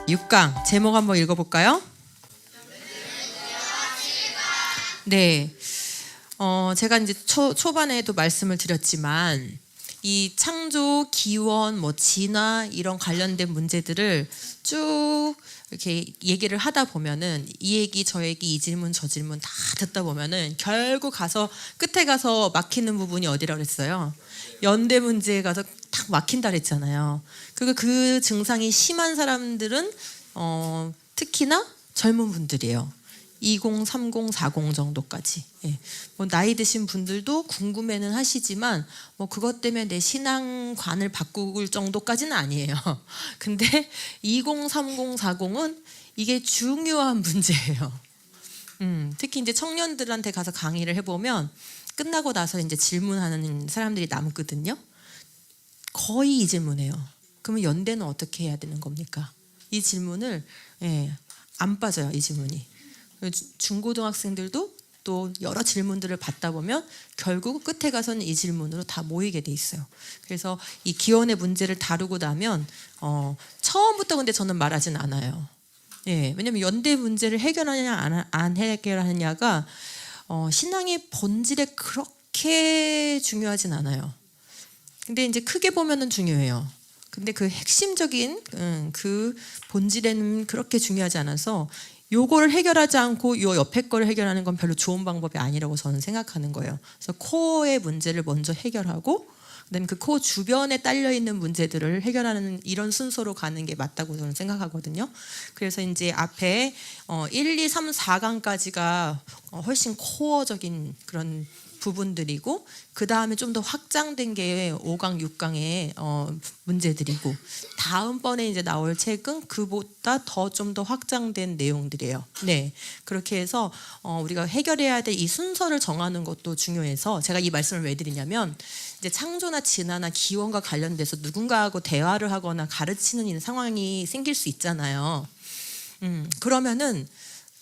6강 제목 한번 읽어볼까요? 네, 제가 이제 초반에도 말씀을 드렸지만 이 창조, 기원, 진화 이런 관련된 문제들을 쭉 이렇게 얘기를 하다 보면은 이 얘기 저 얘기 이 질문 저 질문 다 듣다 보면은 결국 가서 끝에 가서 막히는 부분이 어디라고 그랬어요? 연대 문제에 가서 딱 막힌다 그랬잖아요. 그리고 그 증상이 심한 사람들은 특히나 젊은 분들이에요. 20, 30, 40 정도까지. 예. 나이 드신 분들도 궁금해는 하시지만 그것 때문에 내 신앙관을 바꿀 정도까지는 아니에요. 근데 20, 30, 40은 이게 중요한 문제예요. 특히 이제 청년들한테 가서 강의를 해보면 끝나고 나서 이제 질문하는 사람들이 남거든요. 거의 이 질문이에요. 그러면 연대는 어떻게 해야 되는 겁니까? 이 질문을 안 빠져요. 이 질문이. 중고등학생들도 또 여러 질문들을 받다 보면 결국 끝에 가서는 이 질문으로 다 모이게 돼 있어요. 그래서 이 기원의 문제를 다루고 나면 처음부터 근데 저는 말하진 않아요. 왜냐하면 연대 문제를 해결하느냐 안 해결하느냐가 신앙의 본질에 그렇게 중요하진 않아요. 근데 이제 크게 보면은 중요해요. 근데 그 핵심적인 그 본질에는 그렇게 중요하지 않아서 요거를 해결하지 않고 요 옆에 거를 해결하는 건 별로 좋은 방법이 아니라고 저는 생각하는 거예요. 그래서 코어의 문제를 먼저 해결하고 그다음에 그 코어 주변에 딸려 있는 문제들을 해결하는 이런 순서로 가는 게 맞다고 저는 생각하거든요. 그래서 이제 앞에 1, 2, 3, 4강까지가 훨씬 코어적인 그런 부분들이고 그 다음에 좀 더 확장된 게 5강, 6강의 문제들이고 다음번에 이제 나올 책은 그보다 더 좀 더 확장된 내용들이에요. 네, 그렇게 해서 우리가 해결해야 될 이 순서를 정하는 것도 중요해서 제가 이 말씀을 왜 드리냐면 이제 창조나 진화나 기원과 관련돼서 누군가하고 대화를 하거나 가르치는 이런 상황이 생길 수 있잖아요. 그러면은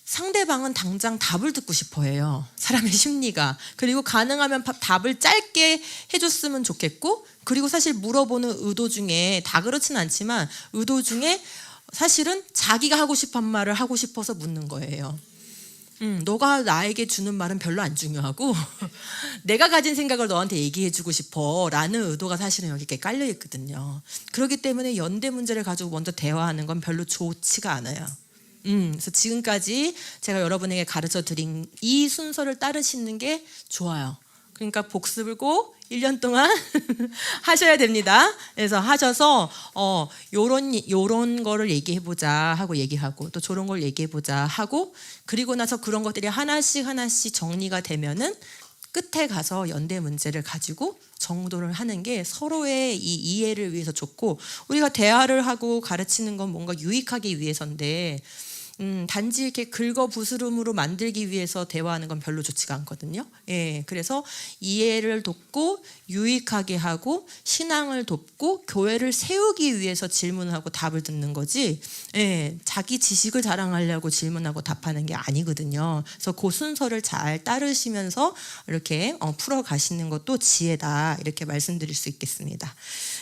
상대방은 당장 답을 듣고 싶어 해요. 사람의 심리가. 그리고 가능하면 답을 짧게 해줬으면 좋겠고 그리고 사실 물어보는 의도 중에 다 그렇진 않지만 의도 중에 사실은 자기가 하고 싶은 말을 하고 싶어서 묻는 거예요. 너가 나에게 주는 말은 별로 안 중요하고 내가 가진 생각을 너한테 얘기해주고 싶어 라는 의도가 사실은 여기 이렇게 깔려 있거든요. 그렇기 때문에 연대 문제를 가지고 먼저 대화하는 건 별로 좋지가 않아요. 그래서 지금까지 제가 여러분에게 가르쳐 드린 이 순서를 따르시는 게 좋아요. 그러니까 복습을 꼭 1년 동안 하셔야 됩니다. 그래서 하셔서 요런 거를 얘기해보자 하고 얘기하고 또 저런 걸 얘기해보자 하고 그리고 나서 그런 것들이 하나씩 정리가 되면은 끝에 가서 연대 문제를 가지고 정도를 하는 게 서로의 이 이해를 위해서 좋고 우리가 대화를 하고 가르치는 건 뭔가 유익하기 위해서인데 단지 이렇게 긁어 부스름으로 만들기 위해서 대화하는 건 별로 좋지가 않거든요. 그래서 이해를 돕고 유익하게 하고 신앙을 돕고 교회를 세우기 위해서 질문하고 답을 듣는 거지 자기 지식을 자랑하려고 질문하고 답하는 게 아니거든요. 그래서 그 순서를 잘 따르시면서 이렇게 풀어가시는 것도 지혜다 이렇게 말씀드릴 수 있겠습니다.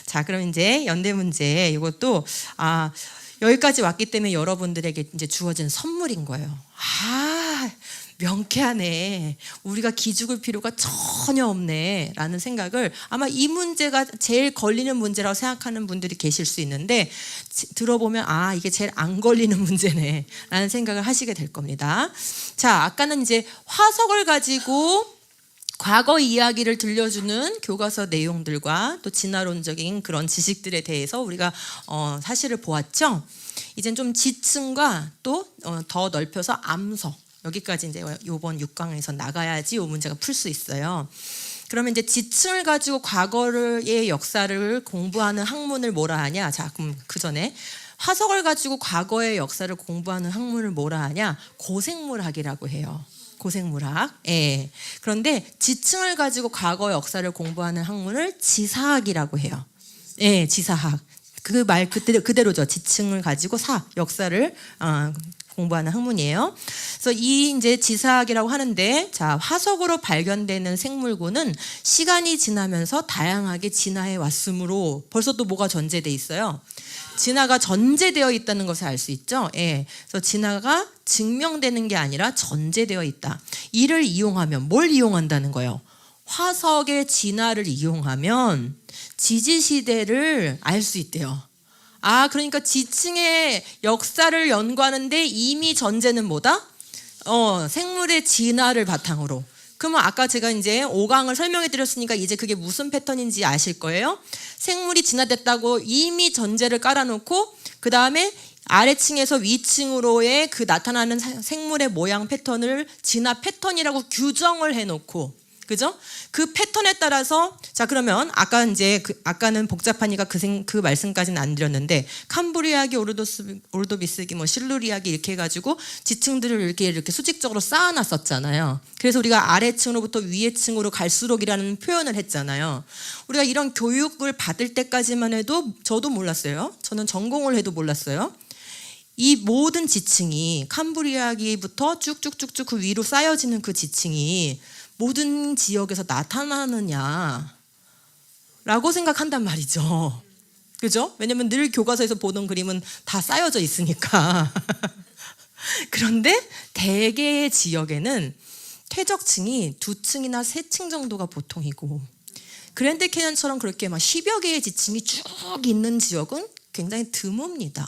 자, 그럼 이제 연대 문제 이것도 여기까지 왔기 때문에 여러분들에게 이제 주어진 선물인 거예요. 명쾌하네. 우리가 기죽을 필요가 전혀 없네 라는 생각을 아마 이 문제가 제일 걸리는 문제라고 생각하는 분들이 계실 수 있는데 들어보면 이게 제일 안 걸리는 문제네 라는 생각을 하시게 될 겁니다. 자, 아까는 이제 화석을 가지고 과거 이야기를 들려주는 교과서 내용들과 또 진화론적인 그런 지식들에 대해서 우리가 사실을 보았죠. 이젠 좀 지층과 또 더 넓혀서 암석 여기까지 이제 이번 6강에서 나가야지 이 문제가 풀 수 있어요. 그러면 이제 지층을 가지고 과거의 역사를 공부하는 학문을 뭐라 하냐? 자, 그럼 그 전에 화석을 가지고 과거의 역사를 공부하는 학문을 뭐라 하냐? 고생물학이라고 해요. 고생물학. 그런데 지층을 가지고 과거 역사를 공부하는 학문을 지사학이라고 해요. 지사학. 그 말 그대로죠. 지층을 가지고 역사를 공부하는 학문이에요. 그래서 이 이제 지사학이라고 하는데, 자, 화석으로 발견되는 생물고는 시간이 지나면서 다양하게 진화해 왔으므로 벌써 또 뭐가 전제돼 있어요? 진화가 전제되어 있다는 것을 알 수 있죠. 예. 그래서 진화가 증명되는 게 아니라 전제되어 있다. 이를 이용하면 뭘 이용한다는 거예요? 화석의 진화를 이용하면 지지시대를 알 수 있대요. 아, 그러니까 지층의 역사를 연구하는데 이미 전제는 뭐다? 생물의 진화를 바탕으로. 그러면 아까 제가 이제 5강을 설명해 드렸으니까 이제 그게 무슨 패턴인지 아실 거예요. 생물이 진화됐다고 이미 전제를 깔아놓고 그 다음에 아래층에서 위층으로의 그 나타나는 생물의 모양 패턴을 진화 패턴이라고 규정을 해놓고, 그죠? 그 패턴에 따라서, 자, 그러면 아까 이제 아까는 복잡하니까 그 말씀까지는 안 드렸는데, 캄브리아기, 오르도비스기, 뭐 실루리아기 이렇게 해가지고 지층들을 이렇게 수직적으로 쌓아놨었잖아요. 그래서 우리가 아래층으로부터 위층으로 갈수록이라는 표현을 했잖아요. 우리가 이런 교육을 받을 때까지만 해도 저도 몰랐어요. 저는 전공을 해도 몰랐어요. 이 모든 지층이 캄브리아기부터 쭉쭉쭉쭉 그 위로 쌓여지는 그 지층이 모든 지역에서 나타나느냐라고 생각한단 말이죠. 그죠? 왜냐면 늘 교과서에서 보던 그림은 다 쌓여져 있으니까. 그런데 대개의 지역에는 퇴적층이 2층이나 3층 정도가 보통이고, 그랜드 캐년처럼 그렇게 막 10여 개의 지층이 쭉 있는 지역은 굉장히 드뭅니다.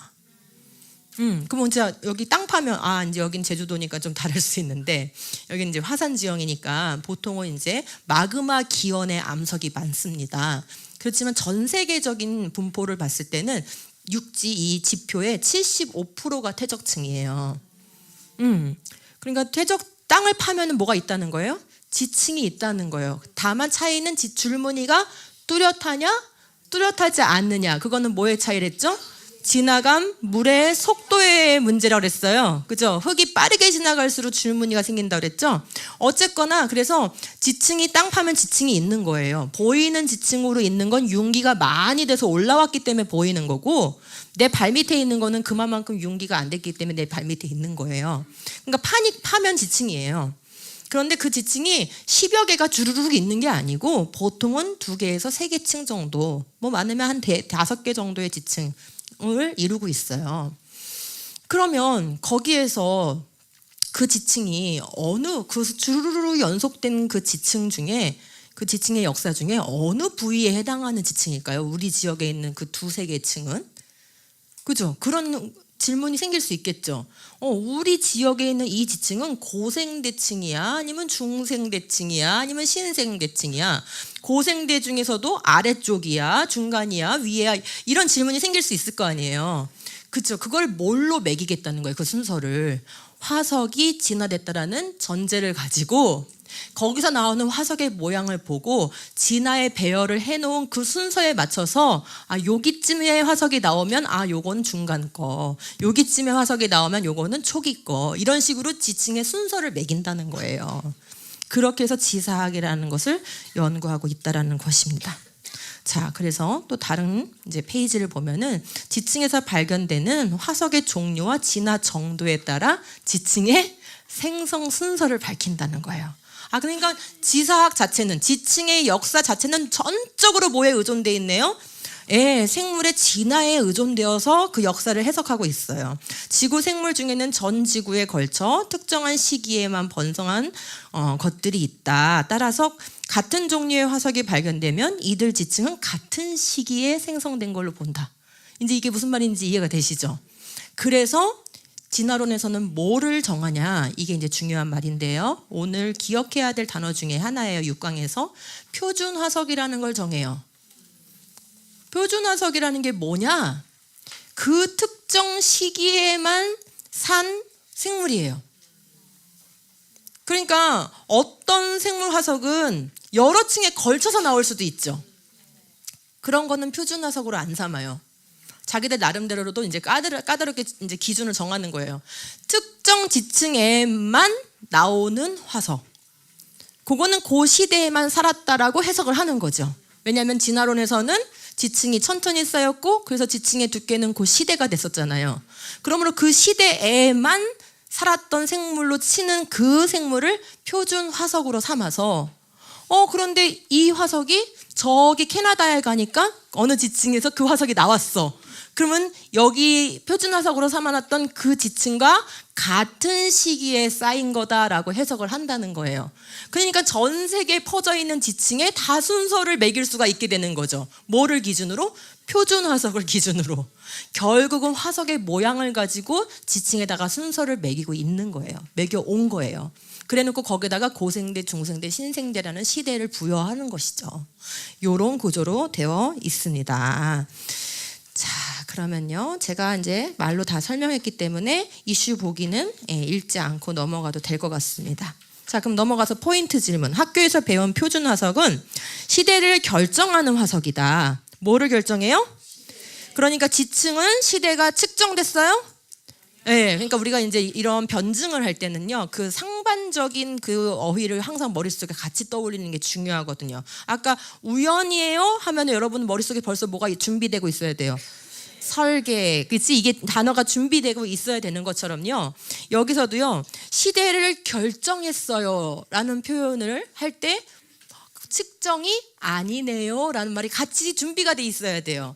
그럼 이제 여기 땅 파면, 이제 여긴 제주도니까 좀 다를 수 있는데, 여기는 이제 화산 지형이니까 보통은 이제 마그마 기원의 암석이 많습니다. 그렇지만 전 세계적인 분포를 봤을 때는 육지 이 지표의 75%가 퇴적층이에요. 그러니까 땅을 파면은 뭐가 있다는 거예요? 지층이 있다는 거예요. 다만 차이는 줄무늬가 뚜렷하냐, 뚜렷하지 않느냐. 그거는 뭐의 차이랬죠? 지나감, 물의 속도의 문제라고 그랬어요. 그죠? 흙이 빠르게 지나갈수록 줄무늬가 생긴다고 그랬죠? 어쨌거나 그래서 지층이 땅 파면 지층이 있는 거예요. 보이는 지층으로 있는 건 융기가 많이 돼서 올라왔기 때문에 보이는 거고, 내 발 밑에 있는 거는 그만큼 융기가 안 됐기 때문에 내 발 밑에 있는 거예요. 그러니까 파면 지층이에요. 그런데 그 지층이 10여 개가 주르륵 있는 게 아니고 보통은 2개에서 3개 층 정도, 뭐 많으면 한 5개 정도의 지층 을 이루고 있어요. 그러면 거기에서 그 지층이 그 주르르 연속된 그 지층 중에, 그 지층의 역사 중에 어느 부위에 해당하는 지층일까요? 우리 지역에 있는 그 2-3개 층은? 그죠? 그런 질문이 생길 수 있겠죠. 우리 지역에 있는 이 지층은 고생대층이야? 아니면 중생대층이야? 아니면 신생대층이야? 고생대 중에서도 아래쪽이야? 중간이야? 위에야? 이런 질문이 생길 수 있을 거 아니에요. 그렇죠? 그걸 뭘로 매기겠다는 거예요. 그 순서를. 화석이 진화됐다라는 전제를 가지고 거기서 나오는 화석의 모양을 보고 진화의 배열을 해놓은 그 순서에 맞춰서 여기쯤에 화석이 나오면 요건 중간 거, 여기쯤에 화석이 나오면 요거는 초기 거, 이런 식으로 지층의 순서를 매긴다는 거예요. 그렇게 해서 지사학이라는 것을 연구하고 있다라는 것입니다. 자, 그래서 또 다른 이제 페이지를 보면은 지층에서 발견되는 화석의 종류와 진화 정도에 따라 지층의 생성 순서를 밝힌다는 거예요. 그러니까 지사학 자체는, 지층의 역사 자체는 전적으로 뭐에 의존되어 있네요? 생물의 진화에 의존되어서 그 역사를 해석하고 있어요. 지구 생물 중에는 전 지구에 걸쳐 특정한 시기에만 번성한 것들이 있다. 따라서 같은 종류의 화석이 발견되면 이들 지층은 같은 시기에 생성된 걸로 본다. 이제 이게 무슨 말인지 이해가 되시죠? 그래서 진화론에서는 뭐를 정하냐, 이게 이제 중요한 말인데요. 오늘 기억해야 될 단어 중에 하나예요. 6강에서 표준 화석이라는 걸 정해요. 표준 화석이라는 게 뭐냐? 그 특정 시기에만 산 생물이에요. 그러니까 어떤 생물 화석은 여러 층에 걸쳐서 나올 수도 있죠. 그런 거는 표준 화석으로 안 삼아요. 자기들 나름대로도 이제 까다롭게 이제 기준을 정하는 거예요. 특정 지층에만 나오는 화석. 그거는 그 시대에만 살았다라고 해석을 하는 거죠. 왜냐하면 진화론에서는 지층이 천천히 쌓였고, 그래서 지층의 두께는 그 시대가 됐었잖아요. 그러므로 그 시대에만 살았던 생물로 치는 그 생물을 표준 화석으로 삼아서 그런데 이 화석이 저기 캐나다에 가니까 어느 지층에서 그 화석이 나왔어. 그러면 여기 표준 화석으로 삼아놨던 그 지층과 같은 시기에 쌓인 거다라고 해석을 한다는 거예요. 그러니까 전 세계에 퍼져 있는 지층에 다 순서를 매길 수가 있게 되는 거죠. 뭐를 기준으로? 표준 화석을 기준으로. 결국은 화석의 모양을 가지고 지층에다가 순서를 매기고 있는 거예요. 매겨온 거예요. 그래놓고 거기다가 고생대, 중생대, 신생대라는 시대를 부여하는 것이죠. 이런 구조로 되어 있습니다. 자, 그러면요. 제가 이제 말로 다 설명했기 때문에 이슈 보기는 읽지 않고 넘어가도 될 것 같습니다. 자, 그럼 넘어가서 포인트 질문. 학교에서 배운 표준 화석은 시대를 결정하는 화석이다. 뭐를 결정해요? 그러니까 지층은 시대가 측정됐어요? 네, 그러니까 우리가 이제 이런 변증을 할 때는요, 그 상반적인 그 어휘를 항상 머릿속에 같이 떠올리는 게 중요하거든요. 아까 우연이에요? 하면 여러분 머릿속에 벌써 뭐가 준비되고 있어야 돼요. 설계, 그치? 이게 단어가 준비되고 있어야 되는 것처럼요. 여기서도요, 시대를 결정했어요 라는 표현을 할 때 측정이 아니네요 라는 말이 같이 준비가 돼 있어야 돼요.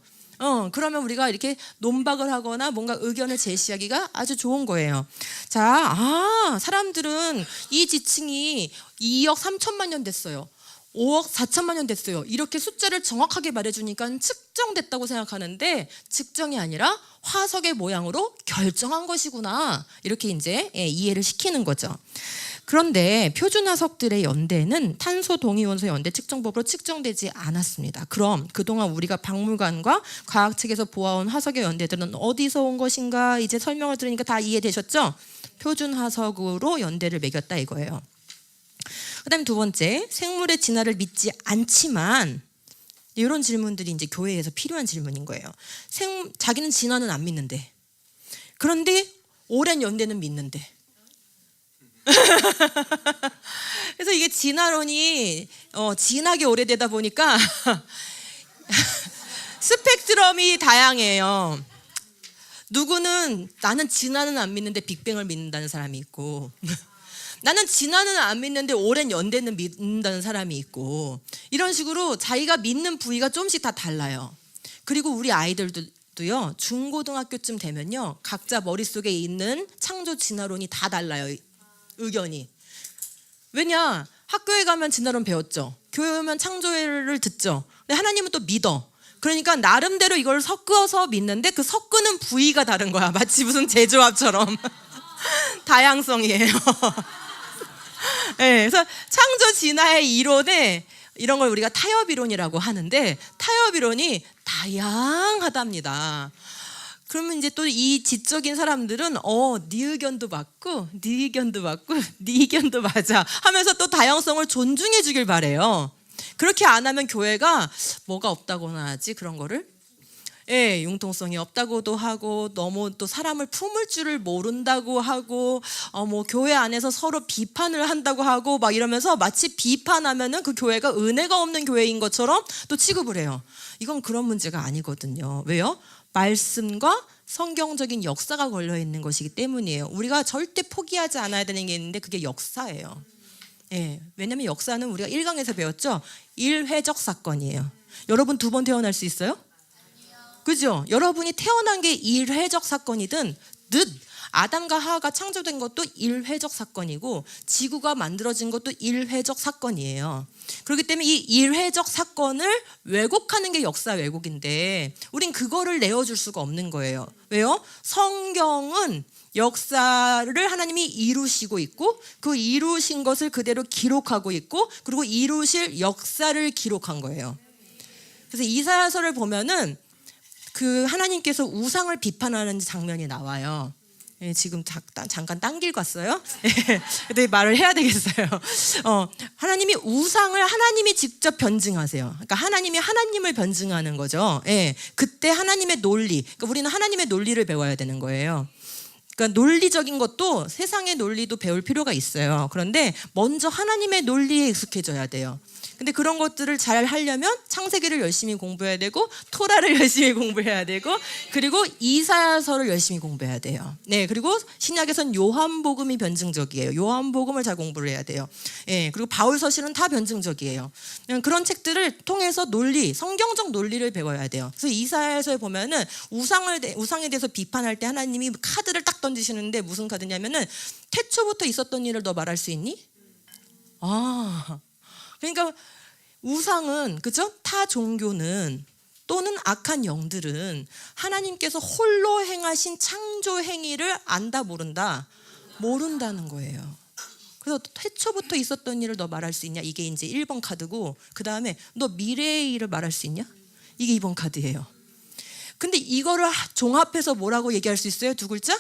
그러면 우리가 이렇게 논박을 하거나 뭔가 의견을 제시하기가 아주 좋은 거예요. 자, 사람들은 이 지층이 2억 3천만 년 됐어요. 5억 4천만 년 됐어요. 이렇게 숫자를 정확하게 말해주니까 측정됐다고 생각하는데 측정이 아니라 화석의 모양으로 결정한 것이구나. 이렇게 이제 이해를 시키는 거죠. 그런데 표준 화석들의 연대는 탄소 동위원소 연대 측정법으로 측정되지 않았습니다. 그럼 그동안 우리가 박물관과 과학책에서 보아온 화석의 연대들은 어디서 온 것인가? 이제 설명을 들으니까 다 이해되셨죠? 표준 화석으로 연대를 매겼다 이거예요. 그다음에 두 번째, 생물의 진화를 믿지 않지만, 이런 질문들이 이제 교회에서 필요한 질문인 거예요. 자기는 진화는 안 믿는데, 그런데 오랜 연대는 믿는데. 그래서 이게 진화론이 진하게 오래되다 보니까 스펙트럼이 다양해요. 누구는 나는 진화는 안 믿는데 빅뱅을 믿는다는 사람이 있고, 나는 진화는 안 믿는데 오랜 연대는 믿는다는 사람이 있고, 이런 식으로 자기가 믿는 부위가 조금씩 다 달라요. 그리고 우리 아이들도요, 중고등학교쯤 되면요, 각자 머릿속에 있는 창조 진화론이 다 달라요. 의견이. 왜냐? 학교에 가면 진화론 배웠죠. 교회 오면 창조를 듣죠. 근데 하나님은 또 믿어. 그러니까 나름대로 이걸 섞어서 믿는데 그 섞는 부위가 다른 거야. 마치 무슨 제조합처럼. 다양성이에요. 네, 그래서 창조 진화의 이론에 이런 걸 우리가 타협 이론이라고 하는데, 타협 이론이 다양하답니다. 그러면 이제 또 이 지적인 사람들은 네 의견도 맞고 네 의견도 맞고 네 의견도 맞아 하면서 또 다양성을 존중해 주길 바래요. 그렇게 안 하면 교회가 뭐가 없다고나 하지, 그런 거를 융통성이 없다고도 하고, 너무 또 사람을 품을 줄을 모른다고 하고, 뭐 교회 안에서 서로 비판을 한다고 하고 막 이러면서 마치 비판하면은 그 교회가 은혜가 없는 교회인 것처럼 또 취급을 해요. 이건 그런 문제가 아니거든요. 왜요? 말씀과 성경적인 역사가 걸려 있는 것이기 때문이에요. 우리가 절대 포기하지 않아야 되는 게 있는데 그게 역사예요. 왜냐하면 역사는 우리가 1강에서 배웠죠. 일회적 사건이에요. 여러분 2번 태어날 수 있어요? 그죠? 여러분이 태어난 게 일회적 사건이든 아담과 하와가 창조된 것도 일회적 사건이고, 지구가 만들어진 것도 일회적 사건이에요. 그렇기 때문에 이 일회적 사건을 왜곡하는 게 역사 왜곡인데, 우린 그거를 내어줄 수가 없는 거예요. 왜요? 성경은 역사를 하나님이 이루시고 있고, 그 이루신 것을 그대로 기록하고 있고, 그리고 이루실 역사를 기록한 거예요. 그래서 이사야서를 보면은 그 하나님께서 우상을 비판하는 장면이 나와요. 지금 잠깐 딴 길 갔어요. 근데 말을 해야 되겠어요. 하나님이 우상을 하나님이 직접 변증하세요. 그러니까 하나님이 하나님을 변증하는 거죠. 그때 하나님의 논리, 그러니까 우리는 하나님의 논리를 배워야 되는 거예요. 그러니까 논리적인 것도 세상의 논리도 배울 필요가 있어요. 그런데 먼저 하나님의 논리에 익숙해져야 돼요. 근데 그런 것들을 잘 하려면 창세기를 열심히 공부해야 되고 토라를 열심히 공부해야 되고 그리고 이사야서를 열심히 공부해야 돼요. 네, 그리고 신약에선 요한복음이 변증적이에요. 요한복음을 잘 공부를 해야 돼요. 예, 그리고 바울서실은 다 변증적이에요. 그런 책들을 통해서 논리, 성경적 논리를 배워야 돼요. 그래서 이사야서에 보면은 우상에 대해서 비판할 때 하나님이 카드를 딱 던지시는데 무슨 카드냐면은 태초부터 있었던 일을 너 말할 수 있니? 그러니까 우상은, 그죠? 타 종교는 또는 악한 영들은 하나님께서 홀로 행하신 창조 행위를 안다 모른다? 모른다는 거예요. 그래서 태초부터 있었던 일을 너 말할 수 있냐? 이게 이제 1번 카드고 그 다음에 너 미래의 일을 말할 수 있냐? 이게 2번 카드예요. 근데 이거를 종합해서 뭐라고 얘기할 수 있어요? 두 글자?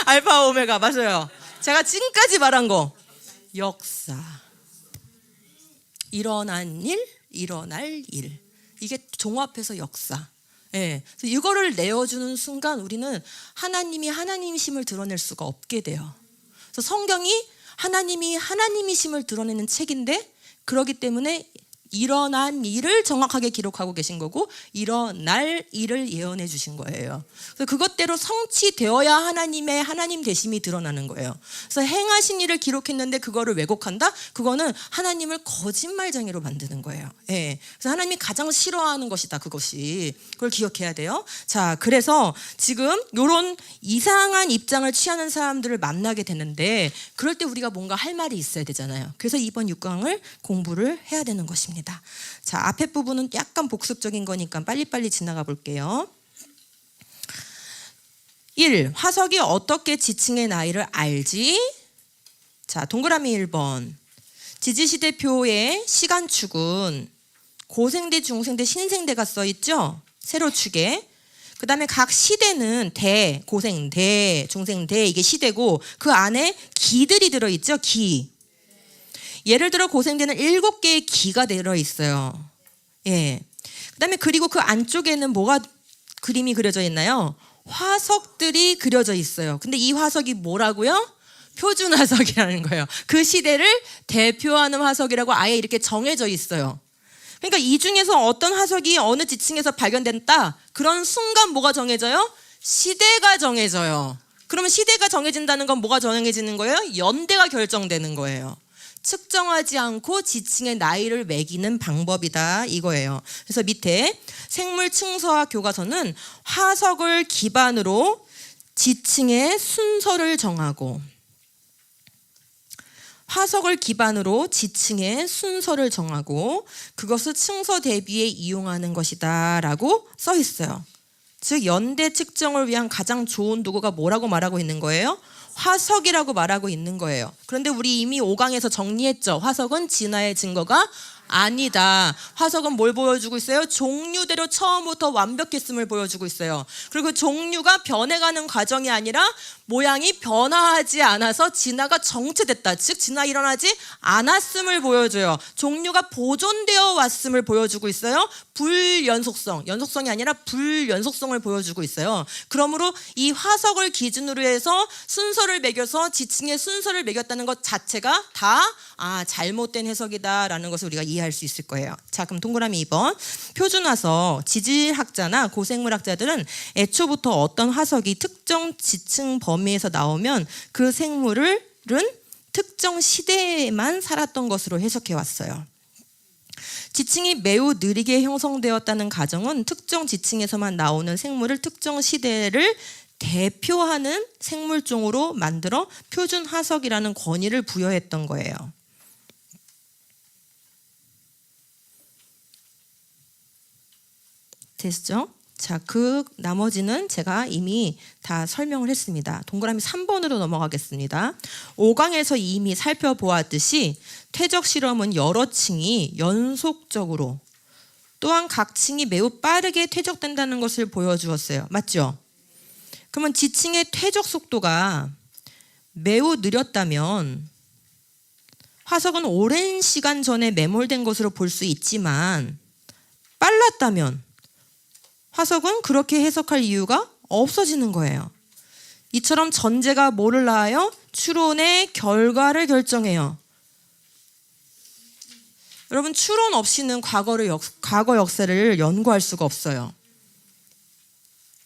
알파 오메가, 맞아요. 제가 지금까지 말한 거 역사, 일어난 일, 일어날 일, 이게 종합해서 역사. 예, 그래서 이거를 내어주는 순간 우리는 하나님이 하나님이심을 드러낼 수가 없게 돼요. 그래서 성경이 하나님이 하나님이심을 드러내는 책인데 그렇기 때문에 일어난 일을 정확하게 기록하고 계신 거고 일어날 일을 예언해 주신 거예요. 그래서 그것대로 성취되어야 하나님의 하나님 되심이 드러나는 거예요. 그래서 행하신 일을 기록했는데 그거를 왜곡한다? 그거는 하나님을 거짓말쟁이로 만드는 거예요. 예. 그래서 하나님이 가장 싫어하는 것이다. 그것이. 그걸 기억해야 돼요. 자, 그래서 지금 이런 이상한 입장을 취하는 사람들을 만나게 되는데 그럴 때 우리가 뭔가 할 말이 있어야 되잖아요. 그래서 이번 6강을 공부를 해야 되는 것입니다. 자, 앞에 부분은 약간 복습적인 거니까 빨리빨리 지나가 볼게요. 1. 화석이 어떻게 지층의 나이를 알지? 자, 동그라미 1번. 지지시대표의 시간축은 고생대, 중생대, 신생대가 써있죠? 세로축에. 그 다음에 각 시대는 대, 고생대, 중생대, 이게 시대고 그 안에 기들이 들어있죠? 기. 예를 들어 고생대는 7개의 기가 들어있어요. 예. 그 다음에 그리고 그 안쪽에는 뭐가 그림이 그려져 있나요? 화석들이 그려져 있어요. 근데 이 화석이 뭐라고요? 표준 화석이라는 거예요. 그 시대를 대표하는 화석이라고 아예 이렇게 정해져 있어요. 그러니까 이 중에서 어떤 화석이 어느 지층에서 발견됐다. 그런 순간 뭐가 정해져요? 시대가 정해져요. 그러면 시대가 정해진다는 건 뭐가 정해지는 거예요? 연대가 결정되는 거예요. 측정하지 않고 지층의 나이를 매기는 방법이다 이거예요. 그래서 밑에 생물 층서와 교과서는 화석을 기반으로 지층의 순서를 정하고 그것을 층서 대비에 이용하는 것이다 라고 써 있어요. 즉 연대 측정을 위한 가장 좋은 도구가 뭐라고 말하고 있는 거예요? 화석이라고 말하고 있는 거예요. 그런데 우리 이미 5강에서 정리했죠. 화석은 진화의 증거가 아니다. 화석은 뭘 보여주고 있어요? 종류대로 처음부터 완벽했음을 보여주고 있어요. 그리고 종류가 변해가는 과정이 아니라 모양이 변화하지 않아서 진화가 정체됐다. 즉 진화 일어나지 않았음을 보여줘요. 종류가 보존되어 왔음을 보여주고 있어요. 연속성이 아니라 불연속성을 보여주고 있어요. 그러므로 이 화석을 기준으로 해서 순서를 매겨서 지층의 순서를 매겼다는 것 자체가 다 잘못된 해석이다라는 것을 우리가 이해할 수 있을 거예요. 자, 그럼 동그라미 2번. 표준화석, 지질학자나 고생물학자들은 애초부터 어떤 화석이 특정 지층 범위에서 나오면 그 생물은 특정 시대에만 살았던 것으로 해석해 왔어요. 지층이 매우 느리게 형성되었다는 가정은 특정 지층에서만 나오는 생물을 특정 시대를 대표하는 생물종으로 만들어 표준 화석이라는 권위를 부여했던 거예요. 됐죠? 자, 그 나머지는 제가 이미 다 설명을 했습니다. 동그라미 3번으로 넘어가겠습니다. 5강에서 이미 살펴보았듯이 퇴적 실험은 여러 층이 연속적으로 또한 각 층이 매우 빠르게 퇴적된다는 것을 보여주었어요. 맞죠? 그러면 지층의 퇴적 속도가 매우 느렸다면 화석은 오랜 시간 전에 매몰된 것으로 볼 수 있지만 빨랐다면 화석은 그렇게 해석할 이유가 없어지는 거예요. 이처럼 전제가 뭐를 낳아요? 추론의 결과를 결정해요. 여러분, 추론 없이는 과거 역사를 연구할 수가 없어요.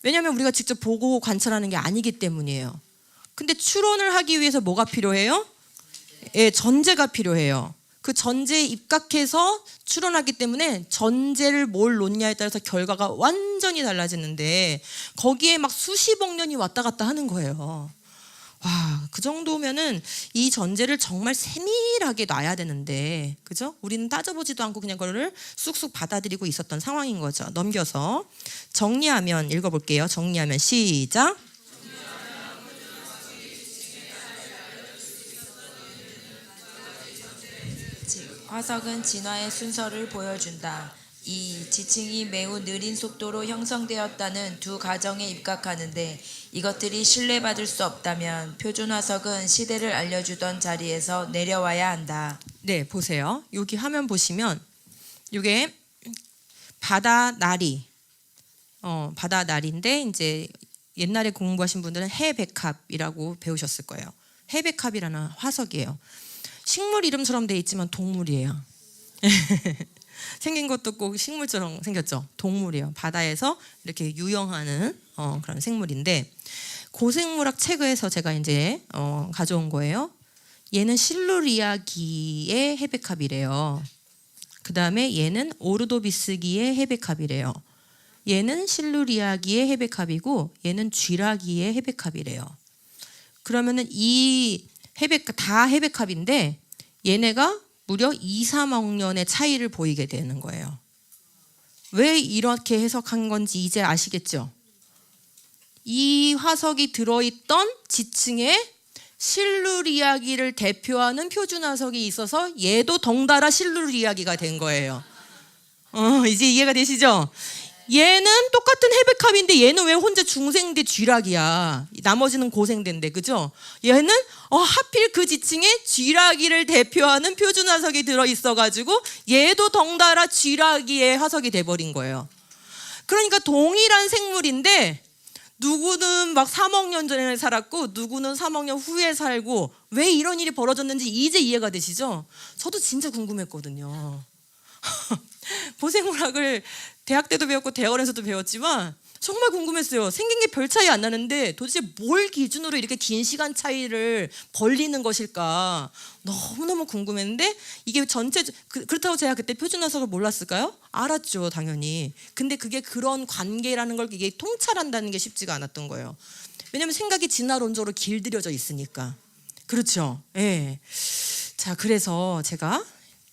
왜냐하면 우리가 직접 보고 관찰하는 게 아니기 때문이에요. 근데 추론을 하기 위해서 뭐가 필요해요? 예, 전제가 필요해요. 그 전제에 입각해서 추론하기 때문에 전제를 뭘 놓냐에 따라서 결과가 완전히 달라지는데 거기에 막 수십억 년이 왔다 갔다 하는 거예요. 와, 그 정도면은 이 전제를 정말 세밀하게 놔야 되는데, 그죠? 우리는 따져보지도 않고 그냥 그거를 쑥쑥 받아들이고 있었던 상황인 거죠. 넘겨서 정리하면 읽어볼게요. 정리하면 시작. 화석은 진화의 순서를 보여준다. 이 지층이 매우 느린 속도로 형성되었다는 두 가정에 입각하는데 이것들이 신뢰받을 수 없다면 표준 화석은 시대를 알려주던 자리에서 내려와야 한다. 네, 보세요. 여기 화면 보시면 이게 바다 나리, 바다 나리인데 이제 옛날에 공부하신 분들은 해백합이라고 배우셨을 거예요. 해백합이라는 화석이에요. 식물 이름처럼 돼 있지만 동물이에요. 생긴 것도 꼭 식물처럼 생겼죠. 동물이에요. 바다에서 이렇게 유영하는 그런 생물인데 고생물학 책에서 제가 이제 가져온 거예요. 얘는 실루리아기의 해백합이래요. 그 다음에 얘는 오르도비스기의 해백합이래요. 얘는 실루리아기의 해백합이고 얘는 쥐라기의 해백합이래요. 그러면은 이 다 해백합인데 얘네가 무려 2, 3억 년의 차이를 보이게 되는 거예요. 왜 이렇게 해석한 건지 이제 아시겠죠? 이 화석이 들어있던 지층에 실루리아기를 대표하는 표준 화석이 있어서 얘도 덩달아 실루리아기가 된 거예요. 이제 이해가 되시죠? 얘는 똑같은 해백합인데 얘는 왜 혼자 중생대 쥐락이야? 나머지는 고생대인데, 그죠? 얘는 하필 그 지층에 쥐라기를 대표하는 표준 화석이 들어있어가지고 얘도 덩달아 쥐라기의 화석이 돼버린 거예요. 그러니까 동일한 생물인데 누구는 막 3억 년 전에 살았고 누구는 3억 년 후에 살고 왜 이런 일이 벌어졌는지 이제 이해가 되시죠? 저도 진짜 궁금했거든요. 보생물학을 대학 때도 배웠고 대학원에서도 배웠지만 정말 궁금했어요. 생긴 게 별 차이 안 나는데 도대체 뭘 기준으로 이렇게 긴 시간 차이를 벌리는 것일까 너무너무 궁금했는데 이게 전체 그렇다고 제가 그때 표준 화석을 몰랐을까요? 알았죠, 당연히. 근데 그게 그런 관계라는 걸 이게 통찰한다는 게 쉽지가 않았던 거예요. 왜냐하면 생각이 진화론적으로 길들여져 있으니까. 그렇죠. 예. 자, 그래서 제가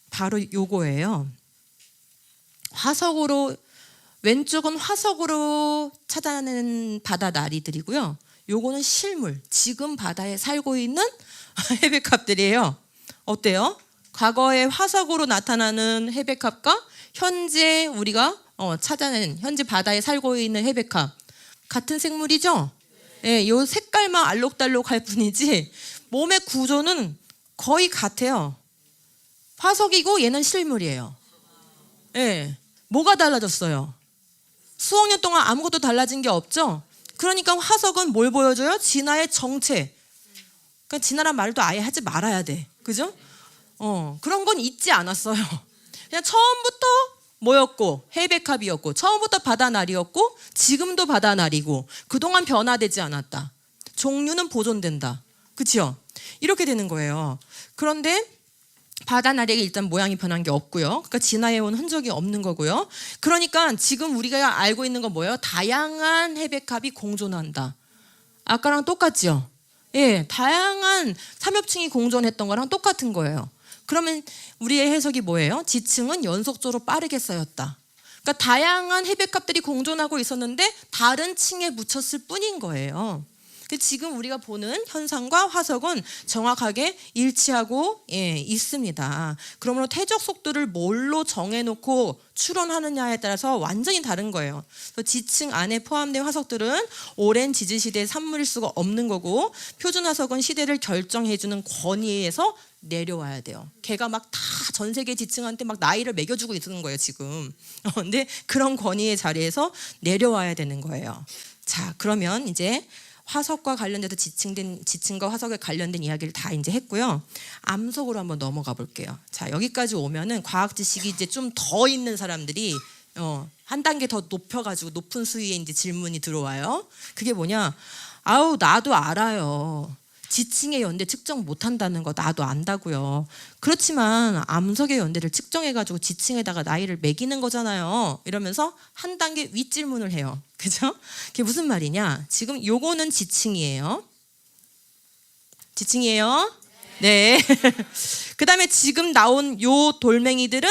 바로 요거예요. 화석으로 왼쪽은 화석으로 찾아내는 바다 나리들이고요. 요거는 실물, 지금 바다에 살고 있는 해백합들이에요. 어때요? 과거에 화석으로 나타나는 해백합과 현재 우리가 찾아낸 현재 바다에 살고 있는 해백합 같은 생물이죠? 예, 요 색깔만 알록달록할 뿐이지 몸의 구조는 거의 같아요. 화석이고 얘는 실물이에요. 예, 뭐가 달라졌어요? 수억 년 동안 아무것도 달라진 게 없죠? 그러니까 화석은 뭘 보여줘요? 진화의 정체. 그러니까 진화란 말도 아예 하지 말아야 돼. 그죠? 그런 건 있지 않았어요. 그냥 처음부터 뭐였고 해백합이었고 처음부터 바다나리였고 지금도 바다나리고 그동안 변화되지 않았다. 종류는 보존된다. 그렇죠? 이렇게 되는 거예요. 그런데 바다나리가 일단 모양이 변한 게 없고요. 그러니까 진화해온 흔적이 없는 거고요. 그러니까 지금 우리가 알고 있는 건 뭐예요? 다양한 해백합이 공존한다. 아까랑 똑같죠? 예, 다양한 삼엽층이 공존했던 거랑 똑같은 거예요. 그러면 우리의 해석이 뭐예요? 지층은 연속적으로 빠르게 쌓였다. 그러니까 다양한 해백합들이 공존하고 있었는데 다른 층에 묻혔을 뿐인 거예요. 지금 우리가 보는 현상과 화석은 정확하게 일치하고 있습니다. 그러므로 퇴적 속도를 뭘로 정해놓고 추론하느냐에 따라서 완전히 다른 거예요. 지층 안에 포함된 화석들은 오랜 지지시대의 산물일 수가 없는 거고 표준 화석은 시대를 결정해주는 권위에서 내려와야 돼요. 걔가 막 다 전 세계 지층한테 막 나이를 매겨주고 있는 거예요 지금. 근데 그런 권위의 자리에서 내려와야 되는 거예요. 자, 그러면 이제 화석과 관련돼서 지층과 화석에 관련된 이야기를 다 이제 했고요. 암석으로 한번 넘어가 볼게요. 자, 여기까지 오면은 과학 지식이 이제 좀 더 있는 사람들이 한 단계 더 높여가지고 높은 수위에 이제 질문이 들어와요. 그게 뭐냐? 아우, 나도 알아요. 지층의 연대 측정 못한다는 거 나도 안다고요. 그렇지만 암석의 연대를 측정해가지고 지층에다가 나이를 매기는 거잖아요. 이러면서 한 단계 윗질문을 해요. 그죠? 그게 무슨 말이냐? 지금 요거는 지층이에요. 지층이에요? 네. 그 다음에 지금 나온 요 돌멩이들은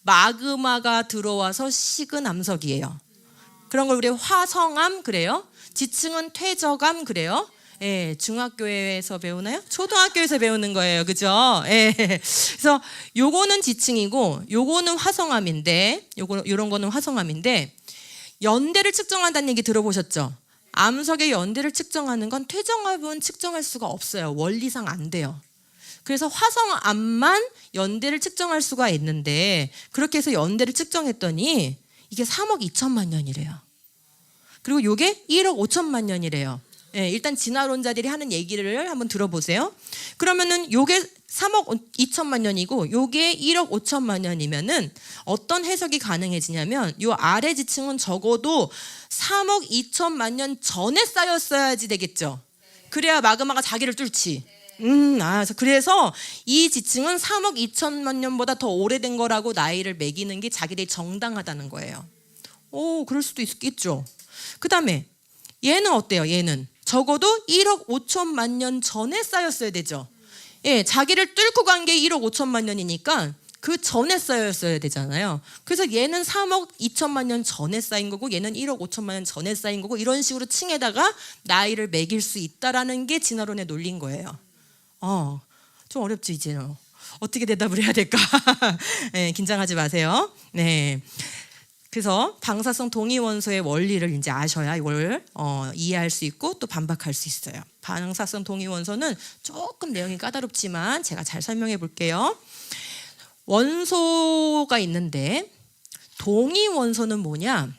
마그마가 들어와서 식은 암석이에요. 그런 걸 우리 화성암 그래요. 지층은 퇴적암 그래요. 예, 중학교에서 배우나요? 초등학교에서 배우는 거예요. 그죠? 예. 그래서 요거는 지층이고 요거는 화성암인데 요런 거는 화성암인데 연대를 측정한다는 얘기 들어보셨죠? 암석의 연대를 측정하는 건 퇴적암은 측정할 수가 없어요. 원리상 안 돼요. 그래서 화성암만 연대를 측정할 수가 있는데 그렇게 해서 연대를 측정했더니 이게 3억 2천만 년이래요. 그리고 요게 1억 5천만 년이래요. 예, 일단 진화론자들이 하는 얘기를 한번 들어보세요. 그러면은 요게 3억 2천만 년이고 요게 1억 5천만 년이면은 어떤 해석이 가능해지냐면 요 아래 지층은 적어도 3억 2천만 년 전에 쌓였어야지 되겠죠. 그래야 마그마가 자기를 뚫지. 그래서 이 지층은 3억 2천만 년보다 더 오래된 거라고 나이를 매기는 게 자기들이 정당하다는 거예요. 오, 그럴 수도 있겠죠. 그 다음에 얘는 어때요? 얘는 적어도 1억 5천만 년 전에 쌓였어야 되죠. 예, 자기를 뚫고 간 게 1억 5천만 년이니까 그 전에 쌓였어야 되잖아요. 그래서 얘는 3억 2천만 년 전에 쌓인 거고 얘는 1억 5천만 년 전에 쌓인 거고 이런 식으로 층에다가 나이를 매길 수 있다라는 게 진화론의 논리인 거예요. 좀 어렵죠, 이제는. 어떻게 대답을 해야 될까? 네, 긴장하지 마세요. 네. 그래서 방사성 동위원소의 원리를 이제 아셔야 이걸 이해할 수 있고 또 반박할 수 있어요. 방사성 동위원소는 조금 내용이 까다롭지만 제가 잘 설명해 볼게요. 원소가 있는데 동위원소는 뭐냐?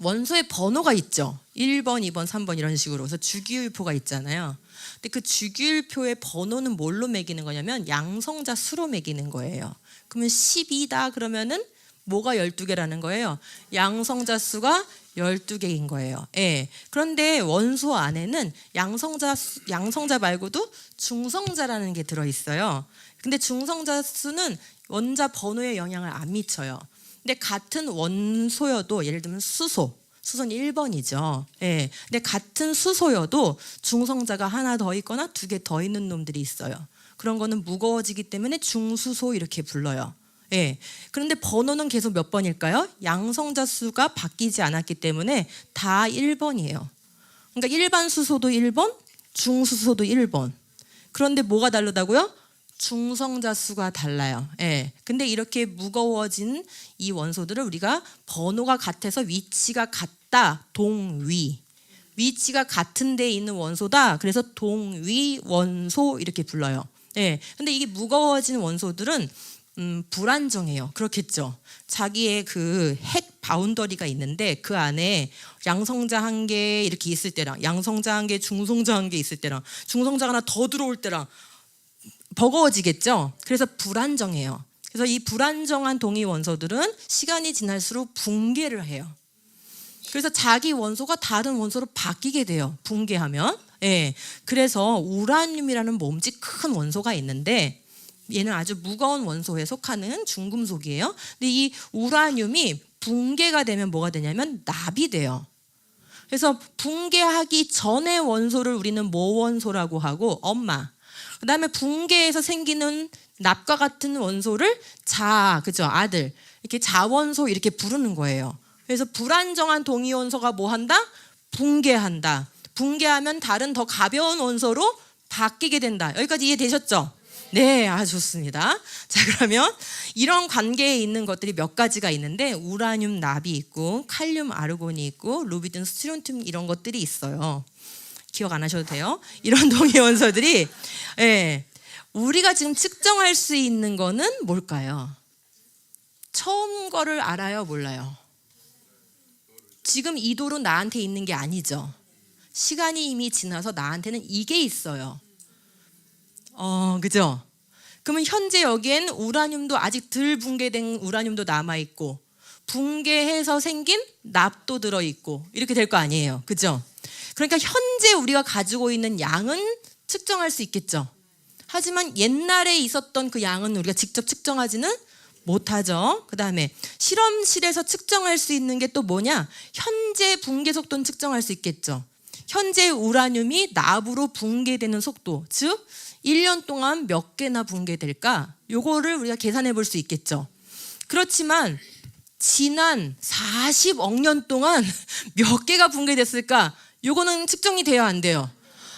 원소의 번호가 있죠. 1번, 2번, 3번 이런 식으로. 그래서 주기율표가 있잖아요. 근데 그 주기율표의 번호는 뭘로 매기는 거냐면 양성자 수로 매기는 거예요. 그러면 12다 그러면은 뭐가 12개라는 거예요? 양성자 수가 12개인 거예요. 예. 그런데 원소 안에는 양성자 말고도 중성자라는 게 들어있어요. 근데 중성자 수는 원자 번호에 영향을 안 미쳐요. 근데 같은 원소여도 예를 들면 수소는 1번이죠. 예. 근데 같은 수소여도 중성자가 하나 더 있거나 2개 더 있는 놈들이 있어요. 그런 거는 무거워지기 때문에 중수소 이렇게 불러요. 예. 그런데 번호는 계속 몇 번일까요? 양성자 수가 바뀌지 않았기 때문에 다 1번이에요. 그러니까 일반 수소도 1번, 중수소도 1번. 그런데 뭐가 다르다고요? 중성자 수가 달라요. 예. 근데 이렇게 무거워진 이 원소들을 우리가 번호가 같아서 위치가 같다. 동위. 위치가 같은 데에 있는 원소다. 그래서 동위 원소 이렇게 불러요. 예. 근데 이게 무거워진 원소들은 불안정해요. 그렇겠죠. 자기의 그 핵 바운더리가 있는데 그 안에 양성자 한 개 이렇게 있을 때랑 양성자 한 개, 중성자 한 개 있을 때랑 중성자 하나 더 들어올 때랑 버거워지겠죠. 그래서 불안정해요. 그래서 이 불안정한 동위 원소들은 시간이 지날수록 붕괴를 해요. 그래서 자기 원소가 다른 원소로 바뀌게 돼요. 붕괴하면. 예. 그래서 우라늄이라는 몸집 큰 원소가 있는데 얘는 아주 무거운 원소에 속하는 중금속이에요. 근데 이 우라늄이 붕괴가 되면 뭐가 되냐면 납이 돼요. 그래서 붕괴하기 전의 원소를 우리는 모원소라고 하고 엄마. 그다음에 붕괴해서 생기는 납과 같은 원소를 그죠? 아들. 이렇게 자원소 이렇게 부르는 거예요. 그래서 불안정한 동위 원소가 뭐 한다? 붕괴한다. 붕괴하면 다른 더 가벼운 원소로 바뀌게 된다. 여기까지 이해되셨죠? 네, 아주 좋습니다. 자, 그러면 이런 관계에 있는 것들이 몇 가지가 있는데 우라늄 납이 있고 칼륨 아르곤이 있고 루비딘 스트론튬 이런 것들이 있어요. 기억 안 하셔도 돼요. 이런 동위 원소들이 우리가 지금 측정할 수 있는 거는 뭘까요? 처음 거를 알아요? 몰라요? 지금 이 돌은 나한테 있는 게 아니죠. 시간이 이미 지나서 나한테는 이게 있어요. 그죠? 그러면 현재 여기엔 우라늄도 아직 덜 붕괴된 우라늄도 남아있고 붕괴해서 생긴 납도 들어있고 이렇게 될 거 아니에요. 그죠? 그러니까 현재 우리가 가지고 있는 양은 측정할 수 있겠죠. 하지만 옛날에 있었던 그 양은 우리가 직접 측정하지는 못하죠. 그 다음에 실험실에서 측정할 수 있는 게 또 뭐냐? 현재 붕괴 속도는 측정할 수 있겠죠. 현재 우라늄이 납으로 붕괴되는 속도, 즉 1년 동안 몇 개나 붕괴될까? 요거를 우리가 계산해 볼 수 있겠죠. 그렇지만 지난 40억 년 동안 몇 개가 붕괴됐을까? 요거는 측정이 돼요, 안 돼요?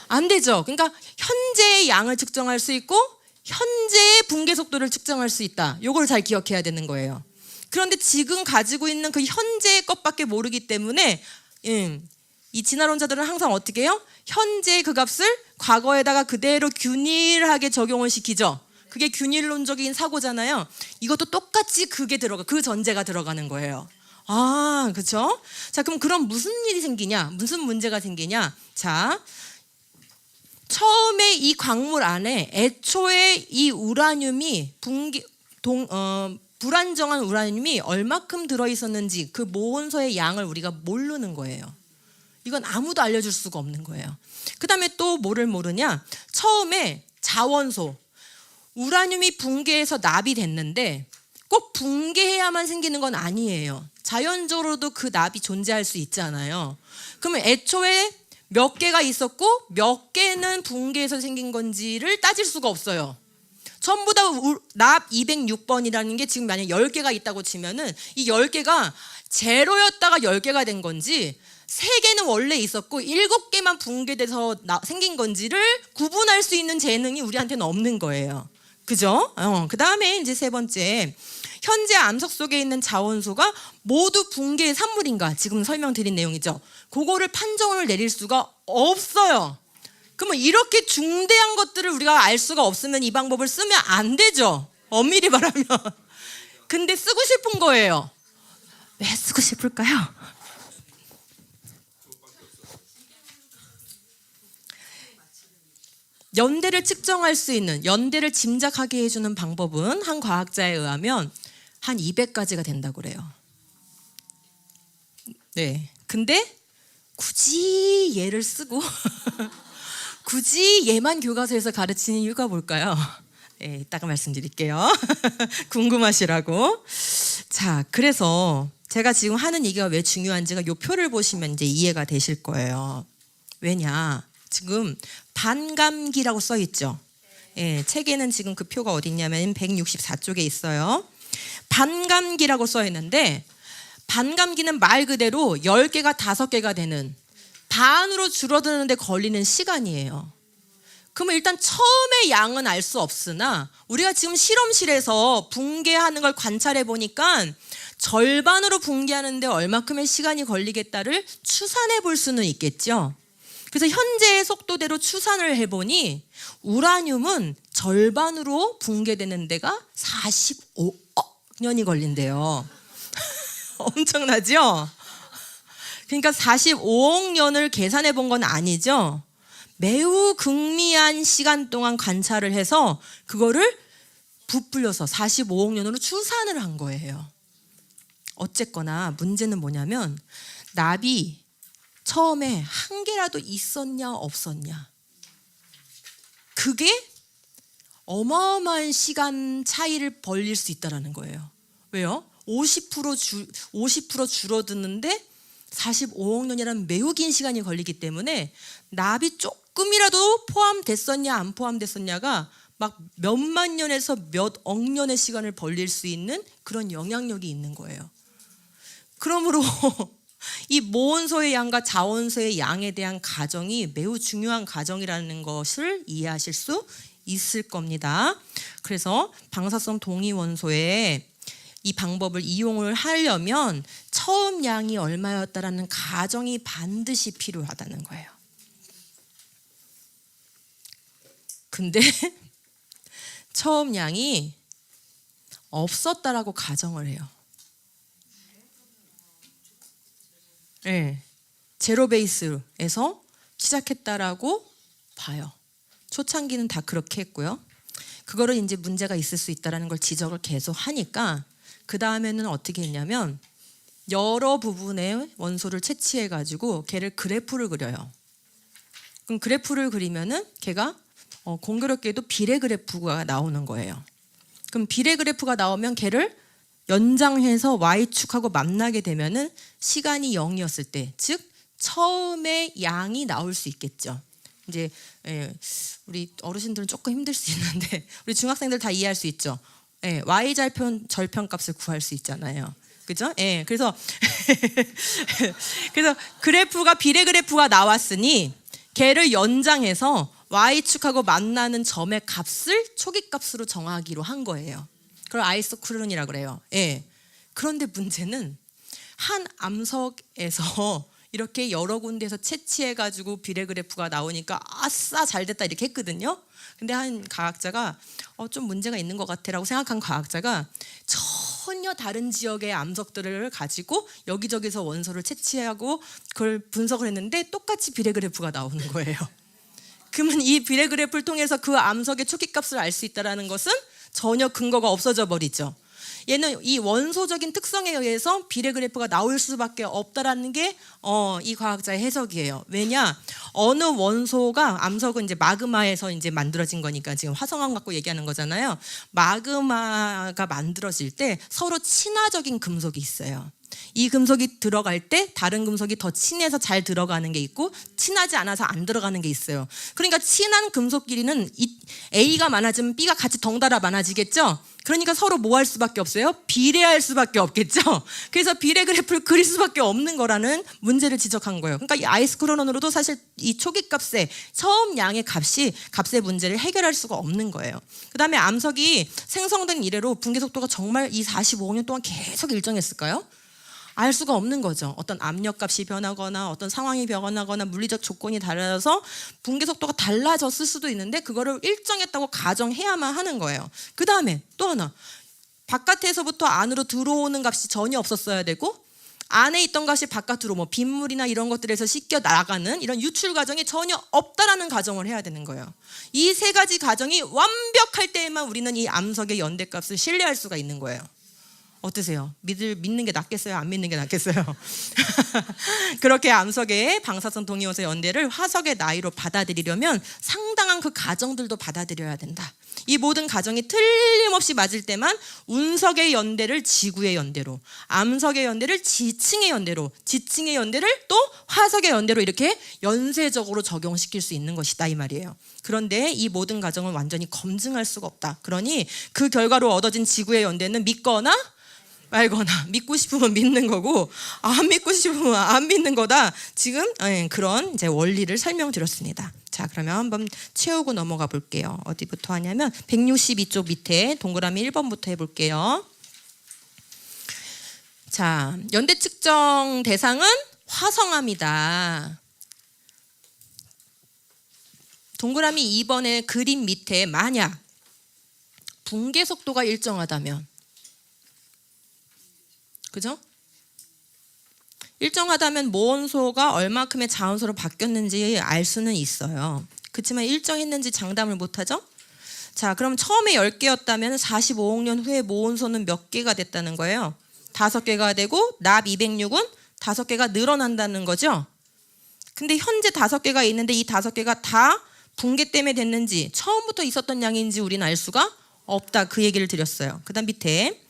안 되죠. 그러니까 현재의 양을 측정할 수 있고 현재의 붕괴 속도를 측정할 수 있다. 요걸 잘 기억해야 되는 거예요. 그런데 지금 가지고 있는 그 현재의 것밖에 모르기 때문에 이 진화론자들은 항상 어떻게 해요? 현재의 그 값을 과거에다가 그대로 균일하게 적용을 시키죠. 그게 균일론적인 사고잖아요. 이것도 똑같이 그게 들어가, 그 전제가 들어가는 거예요. 그렇죠? 자, 그럼 무슨 일이 생기냐? 무슨 문제가 생기냐? 자, 처음에 이 광물 안에 애초에 이 우라늄이 불안정한 우라늄이 얼마큼 들어있었는지 그 모온소의 양을 우리가 모르는 거예요. 이건 아무도 알려줄 수가 없는 거예요. 그 다음에 또 뭐를 모르냐? 처음에 자원소, 우라늄이 붕괴해서 납이 됐는데 꼭 붕괴해야만 생기는 건 아니에요. 자연적으로도 그 납이 존재할 수 있잖아요. 그러면 애초에 몇 개가 있었고 몇 개는 붕괴해서 생긴 건지를 따질 수가 없어요. 전부 다 납 206번이라는 게 지금 만약 10개가 있다고 치면은 이 10개가 제로였다가 10개가 된 건지 3개는 원래 있었고 7개만 붕괴돼서 생긴 건지를 구분할 수 있는 재능이 우리한테는 없는 거예요. 그죠? 그 다음에 이제 세 번째, 현재 암석 속에 있는 자원소가 모두 붕괴의 산물인가? 지금 설명드린 내용이죠. 그거를 판정을 내릴 수가 없어요. 그러면 이렇게 중대한 것들을 우리가 알 수가 없으면 이 방법을 쓰면 안 되죠. 엄밀히 말하면. 근데 쓰고 싶은 거예요. 왜 쓰고 싶을까요? 연대를 측정할 수 있는, 연대를 짐작하게 해주는 방법은 한 과학자에 의하면 한 200가지가 된다고 그래요. 네. 근데 굳이 얘를 쓰고 굳이 얘만 교과서에서 가르치는 이유가 뭘까요? 네, 이따가 말씀드릴게요. 궁금하시라고. 자, 그래서 제가 지금 하는 얘기가 왜 중요한지가 이 표를 보시면 이제 이해가 되실 거예요. 왜냐? 지금 반감기라고 써 있죠. 예, 책에는 지금 그 표가 어디 있냐면 164쪽에 있어요. 반감기라고 써 있는데 반감기는 말 그대로 10개가 5개가 되는 반으로 줄어드는데 걸리는 시간이에요. 그러면 일단 처음에 양은 알 수 없으나 우리가 지금 실험실에서 붕괴하는 걸 관찰해 보니까 절반으로 붕괴하는데 얼마큼의 시간이 걸리겠다를 추산해 볼 수는 있겠죠. 그래서 현재의 속도대로 추산을 해보니 우라늄은 절반으로 붕괴되는 데가 45억 년이 걸린대요. 엄청나죠? 그러니까 45억 년을 계산해 본 건 아니죠. 매우 극미한 시간 동안 관찰을 해서 그거를 부풀려서 45억 년으로 추산을 한 거예요. 어쨌거나 문제는 뭐냐면 납이 처음에 한 개라도 있었냐 없었냐, 그게 어마어마한 시간 차이를 벌릴 수 있다는 거예요. 왜요? 50% 줄어드는데 45억 년이라는 매우 긴 시간이 걸리기 때문에 납이 조금이라도 포함됐었냐 안 포함됐었냐가 막 몇만 년에서 몇 억 년의 시간을 벌릴 수 있는 그런 영향력이 있는 거예요. 그러므로 이 모온소의 양과 자원소의 양에 대한 가정이 매우 중요한 가정이라는 것을 이해하실 수 있을 겁니다. 그래서 방사성 동위원소에 이 방법을 이용을 하려면 처음 양이 얼마였다라는 가정이 반드시 필요하다는 거예요. 근데 처음 양이 없었다라고 가정을 해요. 예, 제로 베이스에서 시작했다라고 봐요. 초창기는 다 그렇게 했고요. 그거를 이제 문제가 있을 수 있다라는 걸 지적을 계속 하니까 그 다음에는 어떻게 했냐면 여러 부분의 원소를 채취해 가지고 걔를 그래프를 그려요. 그럼 그래프를 그리면은 걔가 공교롭게도 비례 그래프가 나오는 거예요. 그럼 비례 그래프가 나오면 걔를 연장해서 y축하고 만나게 되면은 시간이 0이었을 때, 즉 처음에 양이 나올 수 있겠죠. 이제 우리 어르신들은 조금 힘들 수 있는데 우리 중학생들 다 이해할 수 있죠. y 절편값을 구할 수 있잖아요. 그죠? 그래서 그래서 그래프가 비례 그래프가 나왔으니 걔를 연장해서 y축하고 만나는 점의 값을 초기값으로 정하기로 한 거예요. 그걸 아이소크론이라고 그래요. 그런데 문제는 한 암석에서 이렇게 여러 군데에서 채취해가지고 비례 그래프가 나오니까 아싸 잘됐다 이렇게 했거든요. 근데 한 과학자가 좀 문제가 있는 것 같아라고 생각한 과학자가 전혀 다른 지역의 암석들을 가지고 여기저기서 원소를 채취하고 그걸 분석을 했는데 똑같이 비례 그래프가 나오는 거예요. 그러면 이 비례 그래프를 통해서 그 암석의 초기값을 알 수 있다는 것은 전혀 근거가 없어져 버리죠. 얘는 이 원소적인 특성에 의해서 비례 그래프가 나올 수밖에 없다라는 게 이 과학자의 해석이에요. 왜냐? 어느 원소가 암석은 이제 마그마에서 이제 만들어진 거니까 지금 화성암 갖고 얘기하는 거잖아요. 마그마가 만들어질 때 서로 친화적인 금속이 있어요. 이 금속이 들어갈 때 다른 금속이 더 친해서 잘 들어가는 게 있고 친하지 않아서 안 들어가는 게 있어요. 그러니까 친한 금속끼리는 A가 많아지면 B가 같이 덩달아 많아지겠죠. 그러니까 서로 뭐 할 수밖에 없어요? 비례할 수밖에 없겠죠. 그래서 비례 그래프를 그릴 수밖에 없는 거라는 문제를 지적한 거예요. 그러니까 이 아이소크론으로도 사실 이 초기값의 처음 양의 값의 문제를 해결할 수가 없는 거예요. 그 다음에 암석이 생성된 이래로 붕괴 속도가 정말 이 45년 동안 계속 일정했을까요? 알 수가 없는 거죠. 어떤 압력값이 변하거나 어떤 상황이 변하거나 물리적 조건이 달라져서 붕괴 속도가 달라졌을 수도 있는데 그거를 일정했다고 가정해야만 하는 거예요. 그 다음에 또 하나, 바깥에서부터 안으로 들어오는 값이 전혀 없었어야 되고 안에 있던 값이 바깥으로 뭐 빗물이나 이런 것들에서 씻겨 나가는 이런 유출 과정이 전혀 없다라는 가정을 해야 되는 거예요. 이 세 가지 가정이 완벽할 때에만 우리는 이 암석의 연대값을 신뢰할 수가 있는 거예요. 어떠세요? 믿는 게 낫겠어요? 안 믿는 게 낫겠어요? 그렇게 암석의 방사성 동위원소 연대를 화석의 나이로 받아들이려면 상당한 그 가정들도 받아들여야 된다. 이 모든 가정이 틀림없이 맞을 때만 운석의 연대를 지구의 연대로, 암석의 연대를 지층의 연대로, 지층의 연대를 또 화석의 연대로 이렇게 연쇄적으로 적용시킬 수 있는 것이다 이 말이에요. 그런데 이 모든 가정을 완전히 검증할 수가 없다. 그러니 그 결과로 얻어진 지구의 연대는 믿거나 말거나 믿고 싶으면 믿는 거고 안 믿고 싶으면 안 믿는 거다. 지금 그런 이제 원리를 설명드렸습니다. 자, 그러면 한번 채우고 넘어가 볼게요. 어디부터 하냐면 162쪽 밑에 동그라미 1번부터 해볼게요. 자, 연대 측정 대상은 화성암이다. 동그라미 2번의 그림 밑에 만약 붕괴 속도가 일정하다면, 그죠? 일정하다면 모원소가 얼마큼의 자원소로 바뀌었는지 알 수는 있어요. 그렇지만 일정했는지 장담을 못하죠? 자, 그럼 처음에 10개였다면 45억 년 후에 모원소는 몇 개가 됐다는 거예요? 5개가 되고 납 206은 5개가 늘어난다는 거죠? 근데 현재 5개가 있는데 이 5개가 다 붕괴 때문에 됐는지 처음부터 있었던 양인지 우리는 알 수가 없다. 그 얘기를 드렸어요. 그 다음 밑에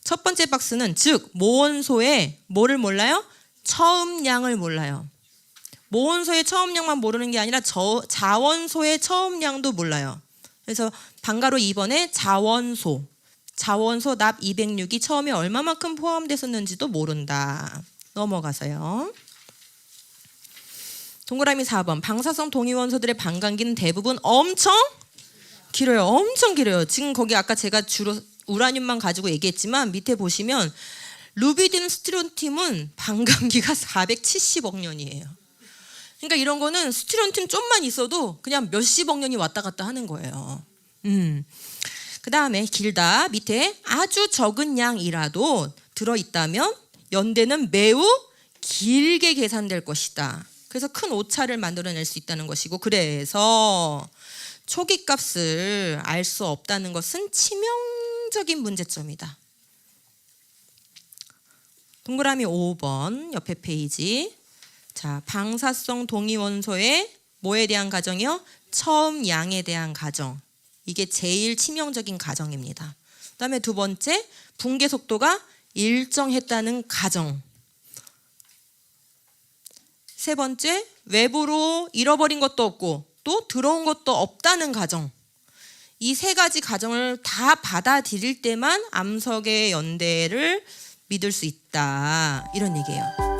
첫 번째 박스는 즉 모원소의 뭐를 몰라요? 처음 양을 몰라요. 모원소의 처음 양만 모르는 게 아니라 자원소의 처음 양도 몰라요. 그래서 방가로 2번에 자원소 납 206이 처음에 얼마만큼 포함됐었는지도 모른다. 넘어가서요. 동그라미 4번 방사성 동위원소들의 반감기는 대부분 엄청 길어요. 엄청 길어요. 지금 거기 아까 제가 주로 우라늄만 가지고 얘기했지만 밑에 보시면 루비딘 스트론튬은 반감기가 470억 년이에요. 그러니까 이런 거는 스트론튬 좀만 있어도 그냥 몇십억 년이 왔다 갔다 하는 거예요. 그 다음에 길다. 밑에 아주 적은 양이라도 들어있다면 연대는 매우 길게 계산될 것이다. 그래서 큰 오차를 만들어낼 수 있다는 것이고, 그래서 초기값을 알 수 없다는 것은 치명적인 문제점이다. 동그라미 5번 옆에 페이지. 자, 방사성 동위원소의 뭐에 대한 가정이요? 처음 양에 대한 가정. 이게 제일 치명적인 가정입니다. 그다음에 두 번째, 붕괴 속도가 일정했다는 가정. 세 번째, 외부로 잃어버린 것도 없고 또 들어온 것도 없다는 가정. 이 세 가지 가정을 다 받아들일 때만 암석의 연대를 믿을 수 있다. 이런 얘기예요.